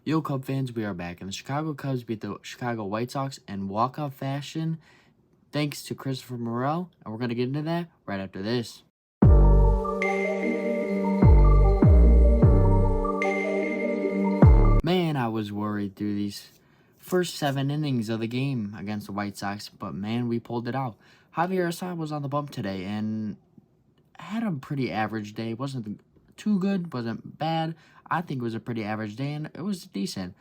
Yo, Cub fans, we are back, and the Chicago Cubs beat the Chicago White Sox in walkout fashion thanks to Christopher Morel, and we're going to get into that right after this. Man, I was worried through these first 7 innings of the game against the White Sox, but man, we pulled it out. Javier Assad was on the bump today and had a pretty average day. Wasn't too good, wasn't bad. I think it was a pretty average day, and it was decent.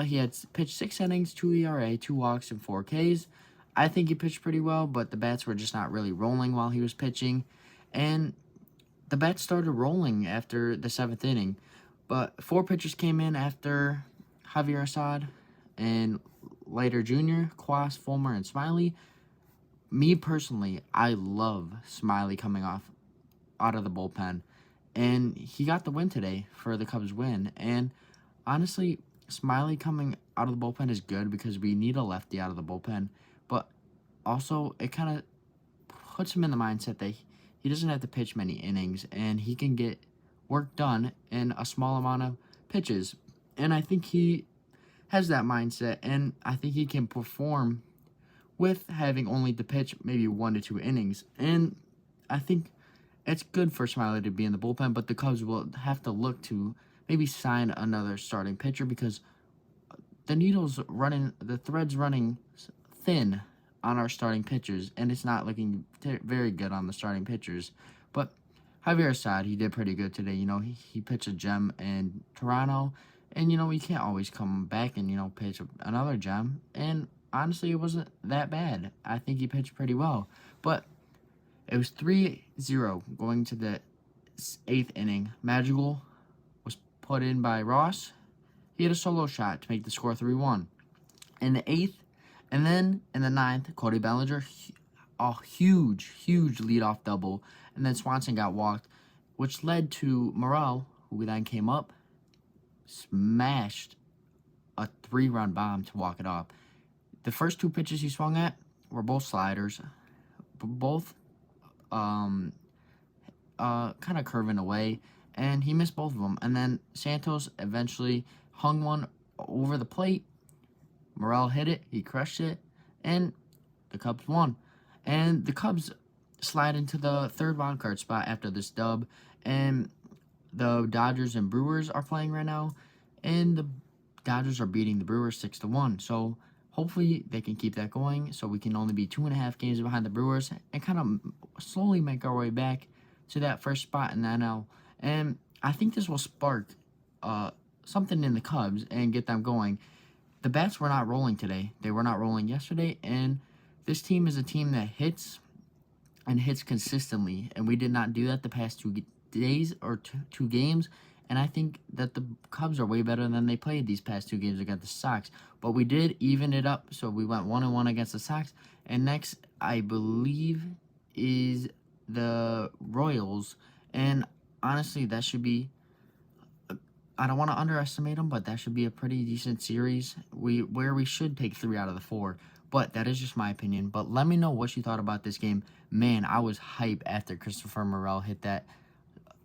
He had pitched 6 innings, 2 ERA, 2 walks, and 4 Ks. I think he pitched pretty well, but the bats were just not really rolling while he was pitching. And the bats started rolling after the 7th inning. But 4 pitchers came in after Javier Assad and Leiter Jr., Quas, Fulmer, and Smiley. Me personally, I love Smiley coming out of the bullpen. And he got the win today for the Cubs win. And honestly, Smiley coming out of the bullpen is good because we need a lefty out of the bullpen. But also, it kind of puts him in the mindset that he doesn't have to pitch many innings and he can get work done in a small amount of pitches. And I think he has that mindset, and I think he can perform with having only to pitch maybe 1 to 2 innings. And I think it's good for Smiley to be in the bullpen, but the Cubs will have to look to maybe sign another starting pitcher because the thread's running thin on our starting pitchers, and it's not looking very good on the starting pitchers. But Javier Assad, he did pretty good today. He pitched a gem in Toronto, and, we can't always come back and, pitch another gem. And honestly, it wasn't that bad. I think he pitched pretty well. But it was 3-0 going to the 8th inning. Madrigal was put in by Ross. He had a solo shot to make the score 3-1. In the 8th, and then in the 9th, Cody Bellinger, a huge leadoff double. And then Swanson got walked, which led to Morel, who then came up, smashed a 3-run bomb to walk it off. The first 2 pitches he swung at were both sliders, both kind of curving away, and he missed both of them. And then Santos eventually hung one over the plate. Morel hit it, he crushed it, and the Cubs won. And the Cubs slide into the 3rd wildcard spot after this dub, and the Dodgers and Brewers are playing right now, and the Dodgers are beating the Brewers 6-1. So hopefully they can keep that going, so we can only be 2.5 games behind the Brewers and kind of slowly make our way back to that first spot in the NL. And I think this will spark something in the Cubs and get them going. The bats were not rolling today. They were not rolling yesterday, and this team is a team that hits and hits consistently, and we did not do that the past 2 days or 2 games. And I think that the Cubs are way better than they played these past 2 games against the Sox. But we did even it up, so we went 1-1 against the Sox. And next, I believe, is the Royals. And honestly, that should be, I don't want to underestimate them, but that should be a pretty decent series where we should take 3 out of the 4. But that is just my opinion. But let me know what you thought about this game. Man, I was hype after Christopher Morel hit that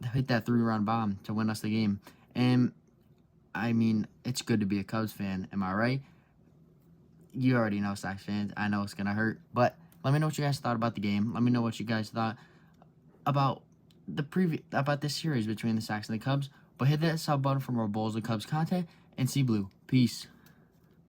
3-run bomb to win us the game. And I mean, it's good to be a Cubs fan. Am I right? You already know, Sox fans. I know it's gonna hurt, but let me know what you guys thought about the game. Let me know what you guys thought about about this series between the Sox and the Cubs. But hit that sub button for more Bulls and Cubs content, and see blue. Peace.